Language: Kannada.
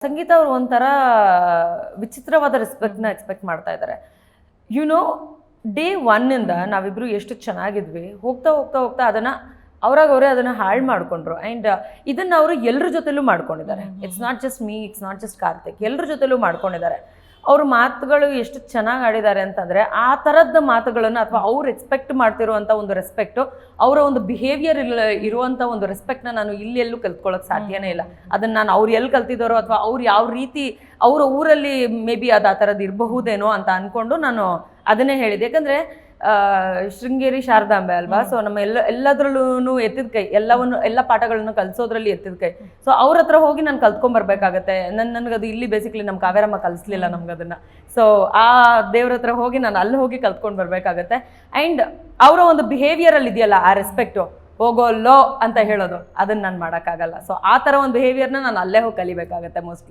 ಸಂಗೀತ ಅವರು ಒಂಥರ ವಿಚಿತ್ರವಾದ ರೆಸ್ಪೆಕ್ಟ್ನ ಎಕ್ಸ್ಪೆಕ್ಟ್ ಮಾಡ್ತಾ ಇದ್ದಾರೆ. ಡೇ ಒನ್ನಿಂದ ನಾವಿಬ್ರು ಎಷ್ಟು ಚೆನ್ನಾಗಿದ್ವಿ, ಹೋಗ್ತಾ ಹೋಗ್ತಾ ಹೋಗ್ತಾ ಅದನ್ನು ಅವರೇ ಅದನ್ನು ಹಾಳು ಮಾಡಿಕೊಂಡ್ರು. ಆ್ಯಂಡ್ ಇದನ್ನು ಅವರು ಎಲ್ಲರ ಜೊತೆಲೂ ಮಾಡ್ಕೊಂಡಿದ್ದಾರೆ. It's not just me, it's not just Karthik, ಎಲ್ಲರ ಜೊತೆಲೂ ಮಾಡ್ಕೊಂಡಿದ್ದಾರೆ. ಅವ್ರ ಮಾತುಗಳು ಎಷ್ಟು ಚೆನ್ನಾಗಿ ಆಡಿದ್ದಾರೆ ಅಂತಂದರೆ, ಆ ಥರದ ಮಾತುಗಳನ್ನು ಅಥವಾ ಅವ್ರು ಎಕ್ಸ್ಪೆಕ್ಟ್ ಮಾಡ್ತಿರುವಂಥ ಒಂದು ರೆಸ್ಪೆಕ್ಟು, ಅವರ ಒಂದು ಬಿಹೇವಿಯರ್ ಇರುವಂಥ ಒಂದು ರೆಸ್ಪೆಕ್ಟ್ನ ನಾನು ಇಲ್ಲಿ ಎಲ್ಲೂ ಕಲ್ತ್ಕೊಳ್ಳೋಕೆ ಸಾಧ್ಯನೇ ಇಲ್ಲ. ಅದನ್ನು ನಾನು ಅವ್ರು ಎಲ್ಲಿ ಕಲ್ತಿದ್ದಾರೋ ಅಥವಾ ಅವ್ರು ಯಾವ ರೀತಿ ಅವರ ಊರಲ್ಲಿ ಮೇ ಬಿ ಅದು ಆ ಥರದ್ದು ಇರಬಹುದೇನೋ ಅಂತ ಅಂದ್ಕೊಂಡು ನಾನು ಅದನ್ನೇ ಹೇಳಿದೆ. ಯಾಕಂದರೆ ಶೃಂಗೇರಿ ಶಾರದಾಂಬೆ ಅಲ್ವಾ, ಸೊ ನಮ್ಮ ಎಲ್ಲದ್ರಲ್ಲೂ ಎತ್ತಿದ ಕೈ, ಎಲ್ಲ ಪಾಠಗಳನ್ನು ಕಲಿಸೋದ್ರಲ್ಲಿ ಎತ್ತಿದ ಕೈ. ಸೊ ಅವ್ರ ಹತ್ರ ಹೋಗಿ ನಾನು ಕಲ್ತ್ಕೊಂಡ್ಬರ್ಬೇಕಾಗತ್ತೆ. ನನಗದು ಇಲ್ಲಿ ಬೇಸಿಕ್ಲಿ ನಮ್ಮ ಕಾವೇರಮ್ಮ ಕಲಿಸ್ಲಿಲ್ಲ ನಮ್ಗದನ್ನು. ಸೊ ಆ ದೇವ್ರ ಹತ್ರ ಹೋಗಿ ನಾನು ಅಲ್ಲಿ ಹೋಗಿ ಕಲ್ತ್ಕೊಂಡು ಬರಬೇಕಾಗತ್ತೆ. ಆ್ಯಂಡ್ ಅವರ ಒಂದು ಬಿಹೇವಿಯರಲ್ಲಿ ಇದೆಯಲ್ಲ ಆ ರೆಸ್ಪೆಕ್ಟು, ಹೋಗೋಲ್ಲೋ ಅಂತ ಹೇಳೋದು, ಅದನ್ನು ನಾನು ಮಾಡೋಕ್ಕಾಗಲ್ಲ. ಸೊ ಆ ಥರ ಒಂದು ಬಿಹೇವಿಯರ್ನ ನಾನು ಅಲ್ಲೇ ಹೋಗಿ ಕಲಿಬೇಕಾಗತ್ತೆ ಮೋಸ್ಟ್ಲಿ.